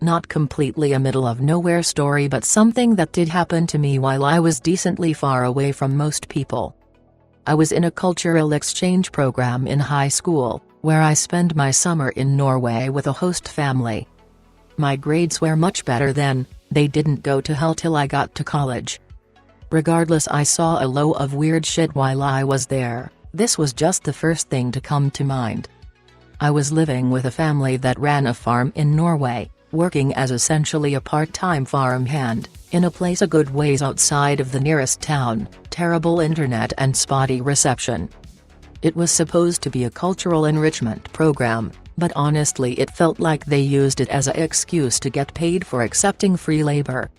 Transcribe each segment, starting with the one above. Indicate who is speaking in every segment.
Speaker 1: Not completely a middle of nowhere story, but something that did happen to me while I was decently far away from most people. I was in a cultural exchange program in high school, where I spent my summer in Norway with a host family. My grades were much better then, they didn't go to hell till I got to college. Regardless, I saw a load of weird shit while I was there. This was just the first thing to come to mind. I was living with a family that ran a farm in Norway, working as essentially a part-time farmhand, in a place a good ways outside of the nearest town, terrible internet and spotty reception. It was supposed to be a cultural enrichment program, but honestly it felt like they used it as an excuse to get paid for accepting free labor.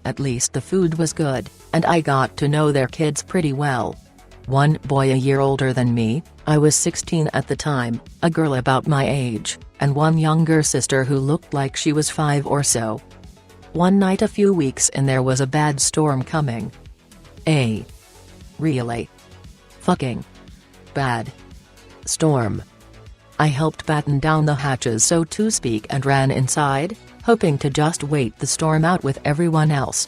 Speaker 1: At least the food was good, and I got to know their kids pretty well. One boy a year older than me, I was 16 at the time, a girl about my age, and one younger sister who looked like she was 5 or so. One night a few weeks in there was a bad storm coming. Really? Fucking bad storm. I helped batten down the hatches, so to speak, and ran inside, hoping to just wait the storm out with everyone else.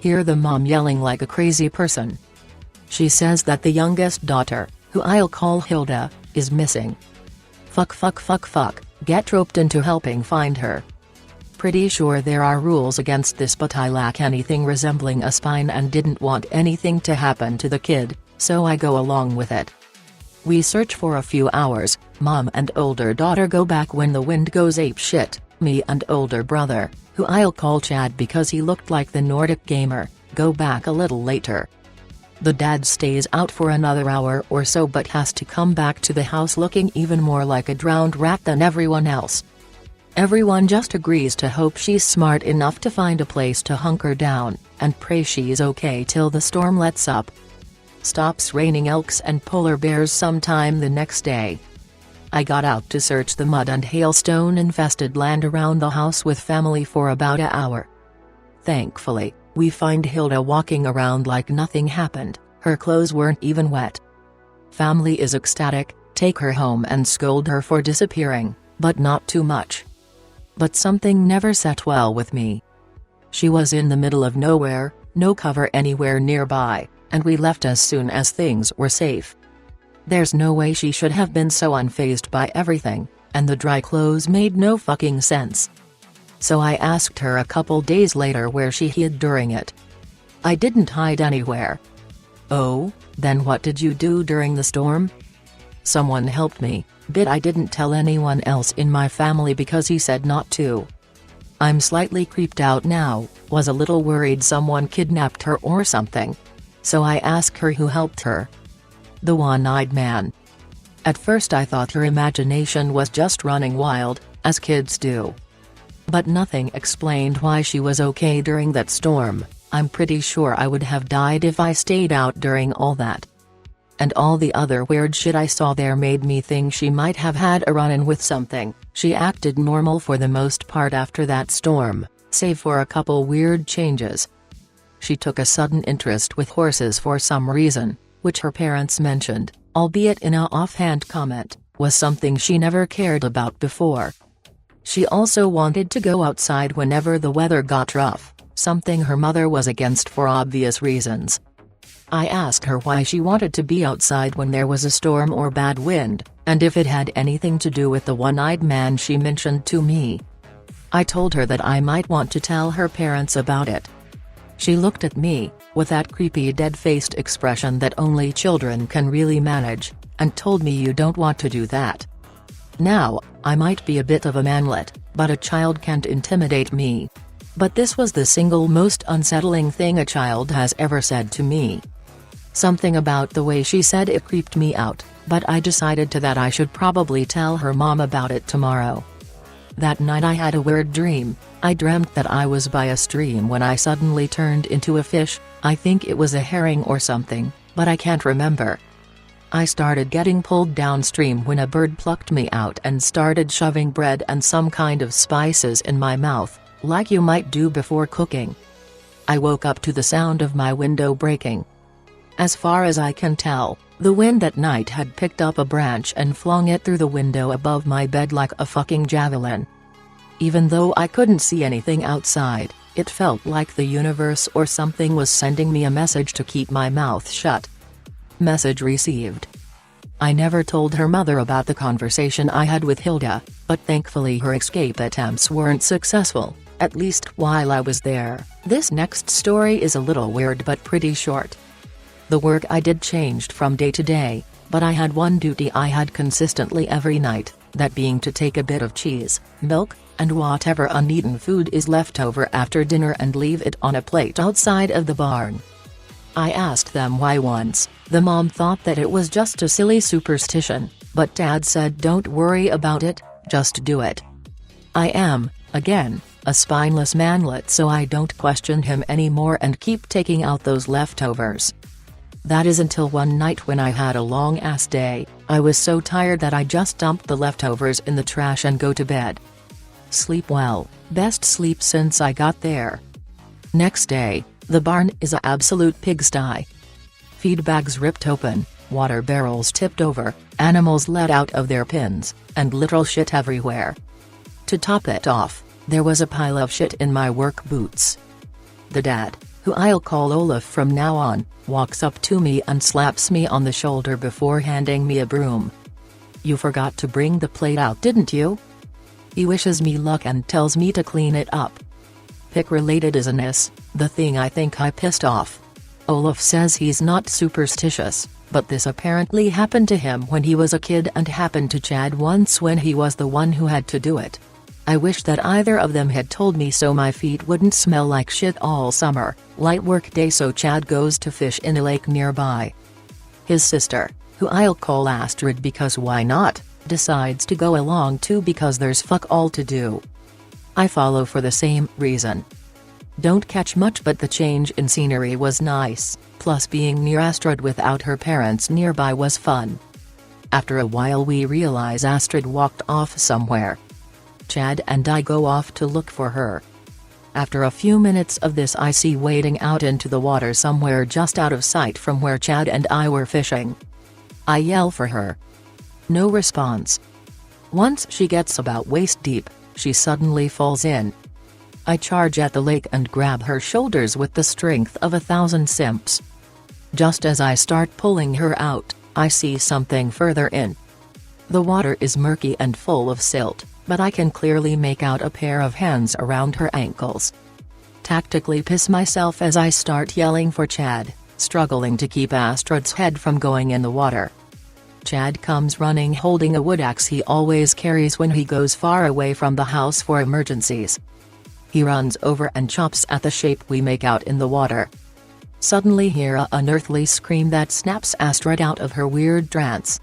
Speaker 1: Hear the mom yelling like a crazy person. She says that the youngest daughter, who I'll call Hilda, is missing. Fuck, get roped into helping find her. Pretty sure there are rules against this, but I lack anything resembling a spine and didn't want anything to happen to the kid, so I go along with it. We search for a few hours, mom and older daughter go back when the wind goes apeshit, me and older brother, who I'll call Chad because he looked like the Nordic gamer, go back a little later. The dad stays out for another hour or so but has to come back to the house looking even more like a drowned rat than everyone else. Everyone just agrees to hope she's smart enough to find a place to hunker down, and pray she's okay till the storm lets up. Stops raining elks and polar bears sometime the next day. I got out to search the mud and hailstone-infested land around the house with family for about an hour. Thankfully, we find Hilda walking around like nothing happened, her clothes weren't even wet. Family is ecstatic, take her home and scold her for disappearing, but not too much. But something never sat well with me. She was in the middle of nowhere, no cover anywhere nearby, and we left as soon as things were safe. There's no way she should have been so unfazed by everything, and the dry clothes made no fucking sense. So I asked her a couple days later where she hid during it. I didn't hide anywhere. Oh, then what did you do during the storm? Someone helped me, but I didn't tell anyone else in my family because he said not to. I'm slightly creeped out now, was a little worried someone kidnapped her or something. So I asked her who helped her. The one-eyed man. At first I thought her imagination was just running wild, as kids do. But nothing explained why she was okay during that storm. I'm pretty sure I would have died if I stayed out during all that. And all the other weird shit I saw there made me think she might have had a run-in with something. She acted normal for the most part after that storm, save for a couple weird changes. She took a sudden interest with horses for some reason, which her parents mentioned, albeit in an offhand comment, was something she never cared about before. She also wanted to go outside whenever the weather got rough, something her mother was against for obvious reasons. I asked her why she wanted to be outside when there was a storm or bad wind, and if it had anything to do with the one-eyed man she mentioned to me. I told her that I might want to tell her parents about it. She looked at me, with that creepy dead-faced expression that only children can really manage, and told me you don't want to do that. Now, I might be a bit of a manlet, but a child can't intimidate me. But this was the single most unsettling thing a child has ever said to me. Something about the way she said it creeped me out, but I decided that I should probably tell her mom about it tomorrow. That night I had a weird dream. I dreamt that I was by a stream when I suddenly turned into a fish. I think it was a herring or something, but I can't remember. I started getting pulled downstream when a bird plucked me out and started shoving bread and some kind of spices in my mouth, like you might do before cooking. I woke up to the sound of my window breaking. As far as I can tell, the wind that night had picked up a branch and flung it through the window above my bed like a fucking javelin. Even though I couldn't see anything outside, it felt like the universe or something was sending me a message to keep my mouth shut. Message received. I never told her mother about the conversation I had with Hilda, but thankfully her escape attempts weren't successful, at least while I was there. This next story is a little weird but pretty short. The work I did changed from day to day, but I had one duty I had consistently every night, that being to take a bit of cheese, milk, and whatever uneaten food is left over after dinner and leave it on a plate outside of the barn. I asked them why once. The mom thought that it was just a silly superstition, but Dad said don't worry about it, just do it. I am, again, a spineless manlet, so I don't question him anymore and keep taking out those leftovers. That is until one night when I had a long-ass day. I was so tired that I just dumped the leftovers in the trash and go to bed. Sleep well, best sleep since I got there. Next day, the barn is a absolute pigsty. Feed bags ripped open, water barrels tipped over, animals let out of their pens, and literal shit everywhere. To top it off, there was a pile of shit in my work boots. The dad, who I'll call Olaf from now on, walks up to me and slaps me on the shoulder before handing me a broom. "You forgot to bring the plate out, didn't you?" He wishes me luck and tells me to clean it up. Pick-related isness, the thing I think I pissed off. Olaf says he's not superstitious, but this apparently happened to him when he was a kid and happened to Chad once when he was the one who had to do it. I wish that either of them had told me so my feet wouldn't smell like shit all summer. Light work day, so Chad goes to fish in a lake nearby. His sister, who I'll call Astrid because why not, decides to go along too because there's fuck all to do. I follow for the same reason. Don't catch much, but the change in scenery was nice, plus being near Astrid without her parents nearby was fun. After a while we realize Astrid walked off somewhere. Chad and I go off to look for her. After a few minutes of this I see wading out into the water somewhere just out of sight from where Chad and I were fishing. I yell for her. No response. Once she gets about waist deep, she suddenly falls in. I charge at the lake and grab her shoulders with the strength of 1,000 simps. Just as I start pulling her out, I see something further in. The water is murky and full of silt, but I can clearly make out a pair of hands around her ankles. Tactically piss myself as I start yelling for Chad, struggling to keep Astrid's head from going in the water. Chad comes running holding a wood axe he always carries when he goes far away from the house for emergencies. He runs over and chops at the shape we make out in the water. Suddenly hear a unearthly scream that snaps Astrid out of her weird trance.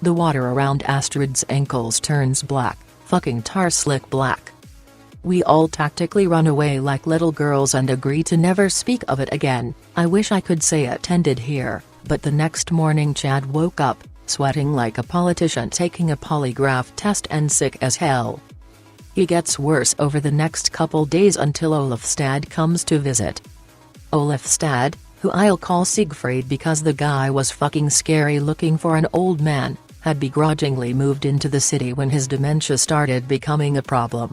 Speaker 1: The water around Astrid's ankles turns black, fucking tar slick black. We all tactically run away like little girls and agree to never speak of it again. I wish I could say it ended here, but the next morning Chad woke up, sweating like a politician taking a polygraph test and sick as hell. He gets worse over the next couple days until Olafstad comes to visit. Olafstad, who I'll call Siegfried because the guy was fucking scary looking for an old man, had begrudgingly moved into the city when his dementia started becoming a problem.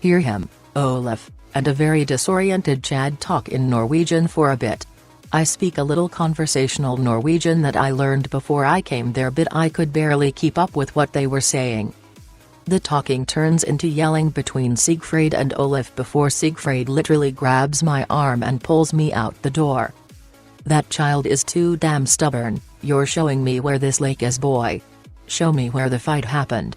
Speaker 1: Hear him, Olaf, and a very disoriented Chad talk in Norwegian for a bit. I speak a little conversational Norwegian that I learned before I came there, but I could barely keep up with what they were saying. The talking turns into yelling between Siegfried and Olaf before Siegfried literally grabs my arm and pulls me out the door. "That child is too damn stubborn, you're showing me where this lake is, boy. Show me where the fight happened."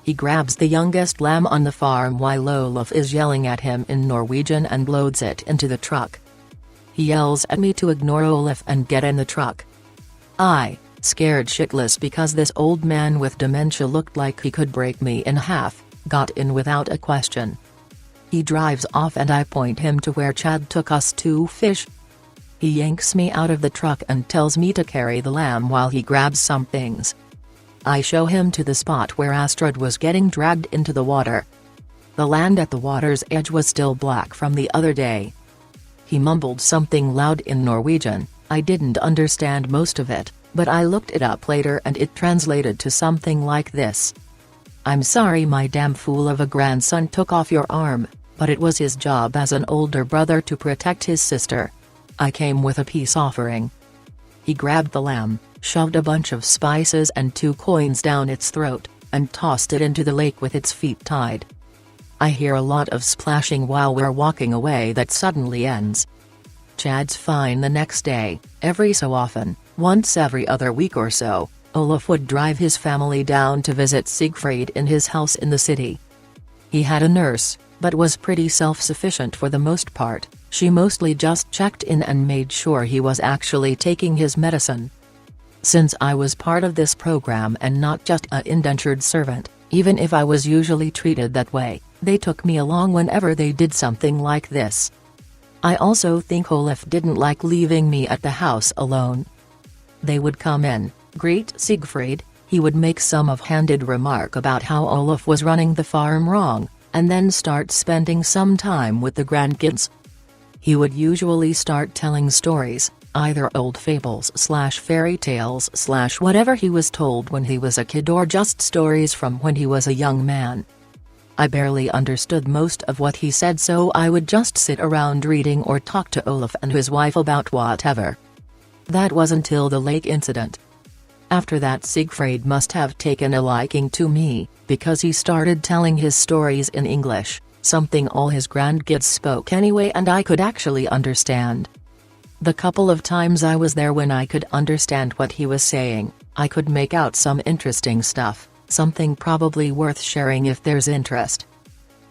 Speaker 1: He grabs the youngest lamb on the farm while Olaf is yelling at him in Norwegian and loads it into the truck. He yells at me to ignore Olaf and get in the truck. I, scared shitless because this old man with dementia looked like he could break me in half, got in without a question. He drives off and I point him to where Chad took us to fish. He yanks me out of the truck and tells me to carry the lamb while he grabs some things. I show him to the spot where Astrid was getting dragged into the water. The land at the water's edge was still black from the other day. He mumbled something loud in Norwegian. I didn't understand most of it, but I looked it up later and it translated to something like this. "I'm sorry my damn fool of a grandson took off your arm, but it was his job as an older brother to protect his sister. I came with a peace offering." He grabbed the lamb, shoved a bunch of spices and 2 coins down its throat, and tossed it into the lake with its feet tied. I hear a lot of splashing while we're walking away that suddenly ends. Chad's fine the next day. Every so often, once every other week or so, Olaf would drive his family down to visit Siegfried in his house in the city. He had a nurse, but was pretty self-sufficient for the most part. She mostly just checked in and made sure he was actually taking his medicine. Since I was part of this program and not just an indentured servant, even if I was usually treated that way, they took me along whenever they did something like this. I also think Olaf didn't like leaving me at the house alone. They would come in, greet Siegfried, he would make some offhanded remark about how Olaf was running the farm wrong, and then start spending some time with the grandkids. He would usually start telling stories, either old fables/fairy tales/whatever he was told when he was a kid or just stories from when he was a young man. I barely understood most of what he said, so I would just sit around reading or talk to Olaf and his wife about whatever. That was until the lake incident. After that, Siegfried must have taken a liking to me, because he started telling his stories in English, something all his grandkids spoke anyway and I could actually understand. The couple of times I was there when I could understand what he was saying, I could make out some interesting stuff, something probably worth sharing if there's interest.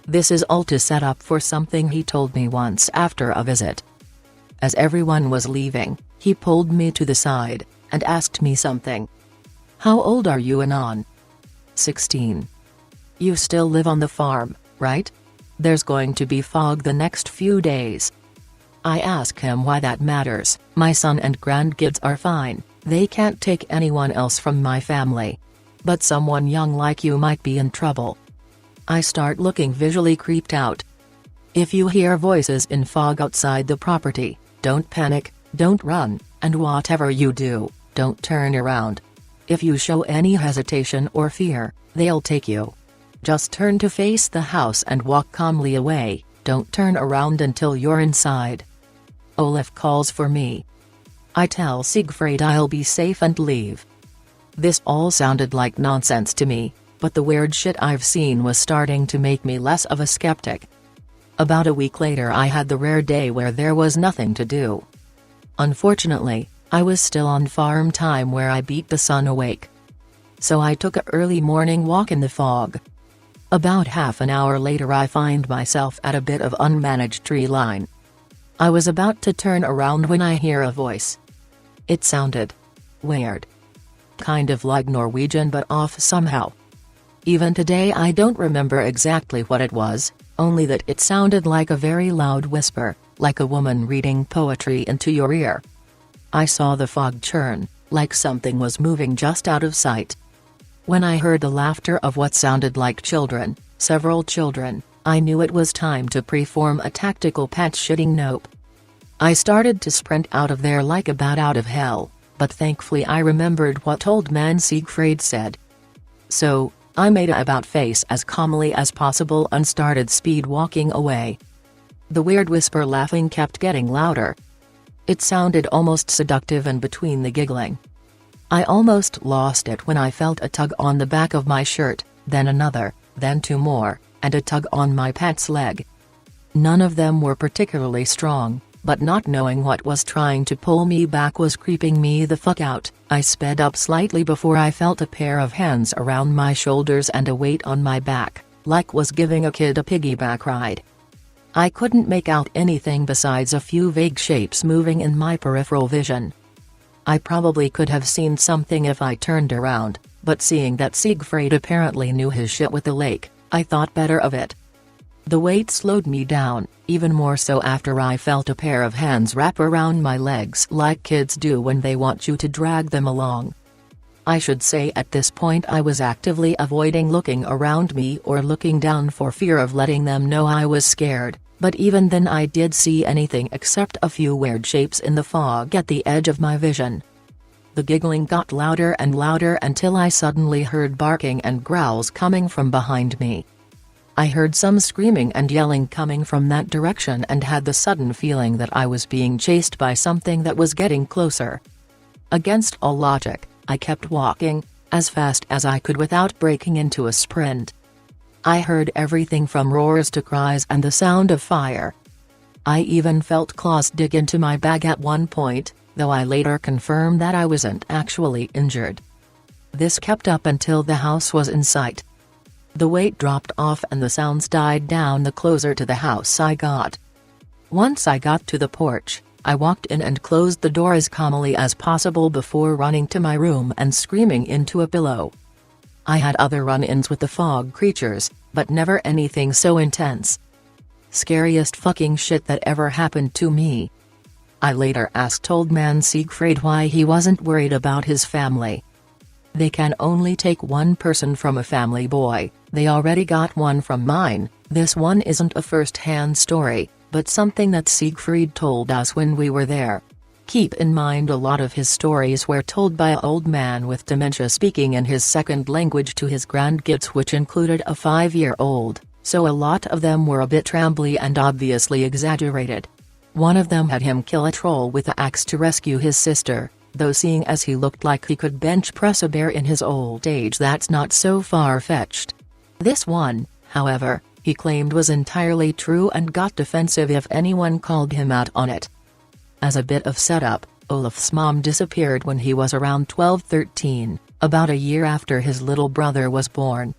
Speaker 1: This is all to set up for something he told me once after a visit. As everyone was leaving, he pulled me to the side, and asked me something. "How old are you, Anon?" 16. "You still live on the farm, right? There's going to be fog the next few days." I ask him why that matters. "My son and grandkids are fine, they can't take anyone else from my family. But someone young like you might be in trouble." I start looking visually creeped out. "If you hear voices in fog outside the property, don't panic, don't run, and whatever you do, don't turn around. If you show any hesitation or fear, they'll take you. Just turn to face the house and walk calmly away, don't turn around until you're inside." Olaf calls for me. I tell Siegfried I'll be safe and leave. This all sounded like nonsense to me, but the weird shit I've seen was starting to make me less of a skeptic. About a week later I had the rare day where there was nothing to do. Unfortunately, I was still on farm time where I beat the sun awake. So I took an early morning walk in the fog. About half an hour later I find myself at a bit of unmanaged tree line. I was about to turn around when I hear a voice. It sounded weird. Kind of like Norwegian but off somehow. Even today I don't remember exactly what it was, only that it sounded like a very loud whisper, like a woman reading poetry into your ear. I saw the fog churn, like something was moving just out of sight. When I heard the laughter of what sounded like children, several children, I knew it was time to perform a tactical patch-shitting nope. I started to sprint out of there like a bat out of hell, but thankfully I remembered what old man Siegfried said. So, I made a about-face as calmly as possible and started speed walking away. The weird whisper laughing kept getting louder. It sounded almost seductive and between the giggling. I almost lost it when I felt a tug on the back of my shirt, then another, then 2 more, and a tug on my pet's leg. None of them were particularly strong, but not knowing what was trying to pull me back was creeping me the fuck out. I sped up slightly before I felt a pair of hands around my shoulders and a weight on my back, like was giving a kid a piggyback ride. I couldn't make out anything besides a few vague shapes moving in my peripheral vision. I probably could have seen something if I turned around, but seeing that Siegfried apparently knew his shit with the lake, I thought better of it. The weight slowed me down, even more so after I felt a pair of hands wrap around my legs like kids do when they want you to drag them along. I should say at this point I was actively avoiding looking around me or looking down for fear of letting them know I was scared, but even then I did see anything except a few weird shapes in the fog at the edge of my vision. The giggling got louder and louder until I suddenly heard barking and growls coming from behind me. I heard some screaming and yelling coming from that direction and had the sudden feeling that I was being chased by something that was getting closer. Against all logic, I kept walking, as fast as I could without breaking into a sprint. I heard everything from roars to cries and the sound of fire. I even felt claws dig into my bag at one point, though I later confirmed that I wasn't actually injured. This kept up until the house was in sight. The weight dropped off and the sounds died down the closer to the house I got. Once I got to the porch, I walked in and closed the door as calmly as possible before running to my room and screaming into a pillow. I had other run-ins with the fog creatures, but never anything so intense. Scariest fucking shit that ever happened to me. I later asked old man Siegfried why he wasn't worried about his family. They can only take one person from a family, boy. They already got one from mine. This one isn't a first-hand story, but something that Siegfried told us when we were there. Keep in mind a lot of his stories were told by an old man with dementia speaking in his second language to his grandkids, which included a 5-year-old, so a lot of them were a bit rambly and obviously exaggerated. One of them had him kill a troll with an axe to rescue his sister, though seeing as he looked like he could bench press a bear in his old age, that's not so far-fetched. This one, however, he claimed was entirely true and got defensive if anyone called him out on it. As a bit of setup, Olaf's mom disappeared when he was around 12-13, about a year after his little brother was born.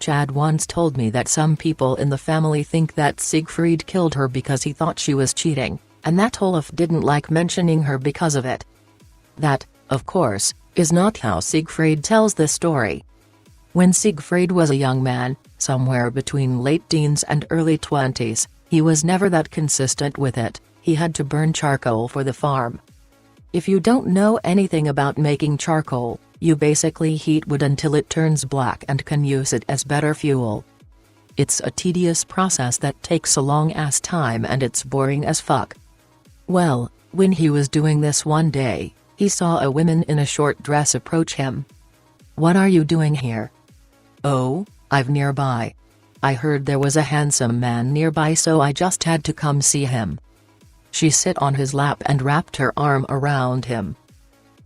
Speaker 1: Chad once told me that some people in the family think that Siegfried killed her because he thought she was cheating, and that Olaf didn't like mentioning her because of it. That, of course, is not how Siegfried tells the story. When Siegfried was a young man, somewhere between late teens and early 20s, he was never that consistent with it. He had to burn charcoal for the farm. If you don't know anything about making charcoal, you basically heat wood until it turns black and can use it as better fuel. It's a tedious process that takes a long-ass time and it's boring as fuck. Well, when he was doing this one day, he saw a woman in a short dress approach him. "What are you doing here?" "Oh, I've nearby. I heard there was a handsome man nearby, so I just had to come see him." She sat on his lap and wrapped her arm around him.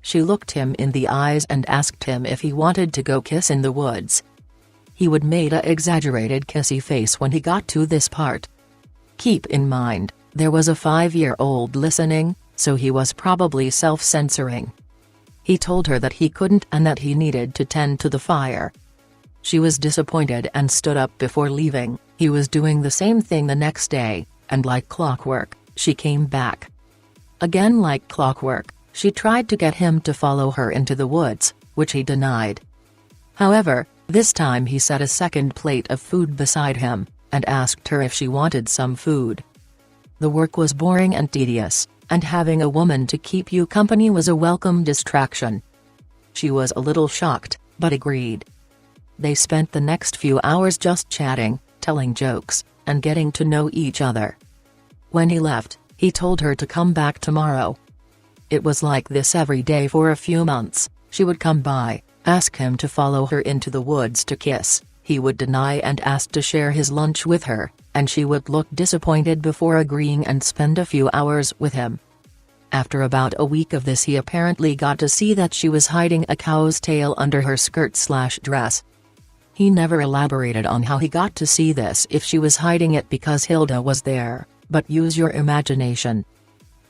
Speaker 1: She looked him in the eyes and asked him if he wanted to go kiss in the woods. He would made a exaggerated kissy face when he got to this part. Keep in mind, there was a 5-year-old listening, so he was probably self-censoring. He told her that he couldn't and that he needed to tend to the fire. She was disappointed and stood up before leaving. He was doing the same thing the next day, and like clockwork, she came back. Again, like clockwork, she tried to get him to follow her into the woods, which he denied. However, this time he set a second plate of food beside him, and asked her if she wanted some food. The work was boring and tedious, and having a woman to keep you company was a welcome distraction. She was a little shocked, but agreed. They spent the next few hours just chatting, telling jokes, and getting to know each other. When he left, he told her to come back tomorrow. It was like this every day for a few months. She would come by, ask him to follow her into the woods to kiss, he would deny and ask to share his lunch with her, and she would look disappointed before agreeing and spend a few hours with him. After about a week of this, he apparently got to see that she was hiding a cow's tail under her skirt/dress. He never elaborated on how he got to see this, if she was hiding it because Hilda was there, but use your imagination.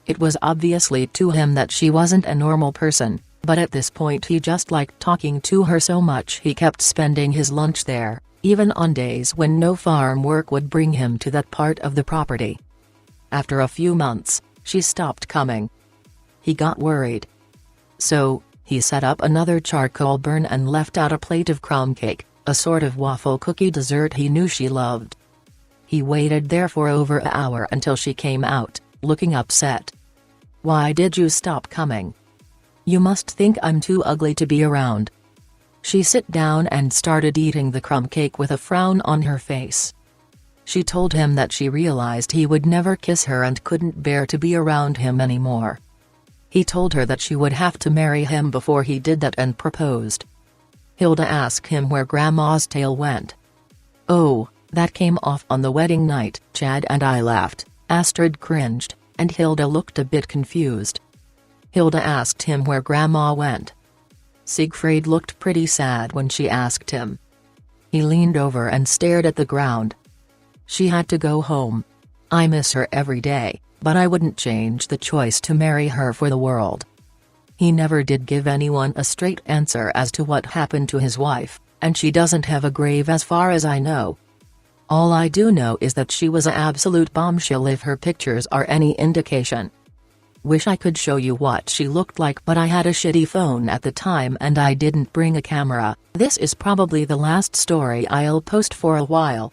Speaker 1: It was obviously to him that she wasn't a normal person, but at this point he just liked talking to her so much he kept spending his lunch there, even on days when no farm work would bring him to that part of the property. After a few months, she stopped coming. He got worried. So, he set up another charcoal burn and left out a plate of crumb cake, a sort of waffle cookie dessert he knew she loved. He waited there for over an hour until she came out, looking upset. "Why did you stop coming? You must think I'm too ugly to be around." She sat down and started eating the crumb cake with a frown on her face. She told him that she realized he would never kiss her and couldn't bear to be around him anymore. He told her that she would have to marry him before he did that and proposed. Hilda asked him where Grandma's tail went. "Oh, that came off on the wedding night." Chad and I laughed, Astrid cringed, and Hilda looked a bit confused. Hilda asked him where Grandma went. Siegfried looked pretty sad when she asked him. He leaned over and stared at the ground. "She had to go home. I miss her every day, but I wouldn't change the choice to marry her for the world." He never did give anyone a straight answer as to what happened to his wife, and she doesn't have a grave as far as I know. All I do know is that she was an absolute bombshell if her pictures are any indication. Wish I could show you what she looked like, but I had a shitty phone at the time and I didn't bring a camera. This is probably the last story I'll post for a while.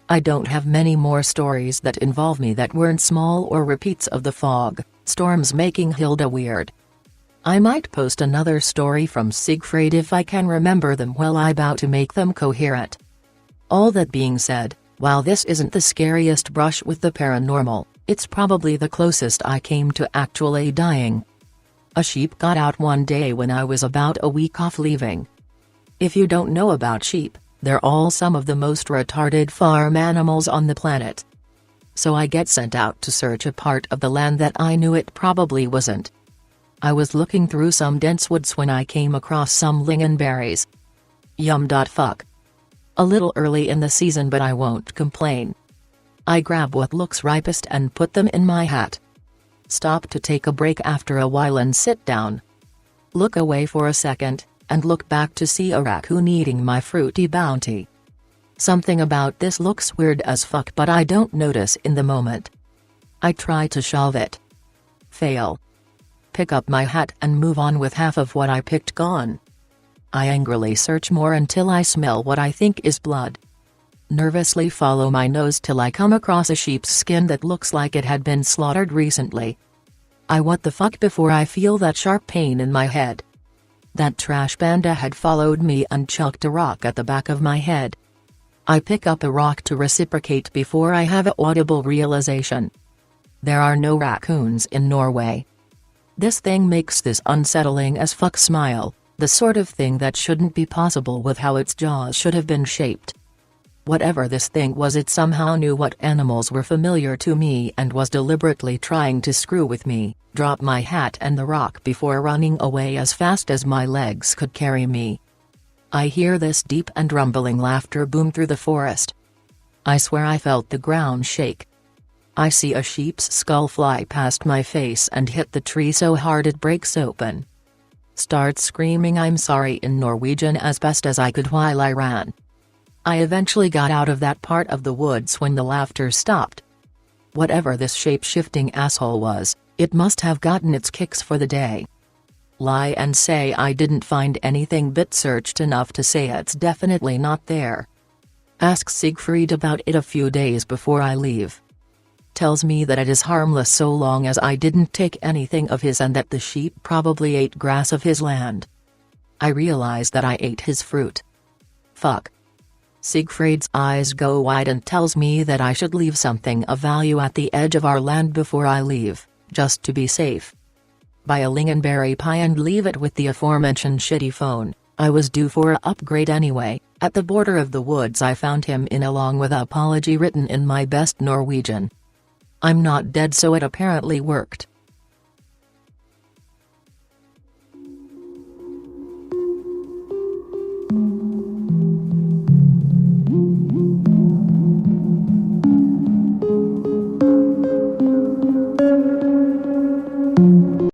Speaker 1: I don't have many more stories that involve me that weren't small or repeats of the fog storms making Hilda weird. I might post another story from Siegfried if I can remember them well. I'm about to make them coherent. All that being said, while this isn't the scariest brush with the paranormal, it's probably the closest I came to actually dying. A sheep got out one day when I was about a week off leaving. If you don't know about sheep, they're all some of the most retarded farm animals on the planet. So I get sent out to search a part of the land that I knew it probably wasn't. I was looking through some dense woods when I came across some lingonberries. Yum. Fuck. A little early in the season, but I won't complain. I grab what looks ripest and put them in my hat. Stop to take a break after a while and sit down. Look away for a second, and look back to see a raccoon eating my fruity bounty. Something about this looks weird as fuck, but I don't notice in the moment. I try to shelve it. Fail. Pick up my hat and move on with half of what I picked gone. I angrily search more until I smell what I think is blood. Nervously follow my nose till I come across a sheep's skin that looks like it had been slaughtered recently. What the fuck before I feel that sharp pain in my head. That trash panda had followed me and chucked a rock at the back of my head. I pick up a rock to reciprocate before I have an audible realization. There are no raccoons in Norway. This thing makes this unsettling as fuck smile, the sort of thing that shouldn't be possible with how its jaws should have been shaped. Whatever this thing was, it somehow knew what animals were familiar to me and was deliberately trying to screw with me. Drop my hat and the rock before running away as fast as my legs could carry me. I hear this deep and rumbling laughter boom through the forest. I swear I felt the ground shake. I see a sheep's skull fly past my face and hit the tree so hard it breaks open. Start screaming I'm sorry in Norwegian as best as I could while I ran. I eventually got out of that part of the woods when the laughter stopped. Whatever this shape-shifting asshole was, it must have gotten its kicks for the day. Lie and say I didn't find anything, but searched enough to say it's definitely not there. Ask Siegfried about it a few days before I leave. Tells me that it is harmless so long as I didn't take anything of his and that the sheep probably ate grass of his land. I realize that I ate his fruit. Fuck. Siegfried's eyes go wide and tells me that I should leave something of value at the edge of our land before I leave, just to be safe. Buy a lingonberry pie and leave it with the aforementioned shitty phone. I was due for an upgrade anyway. At the border of the woods I found him in along with an apology written in my best Norwegian. I'm not dead, so it apparently worked.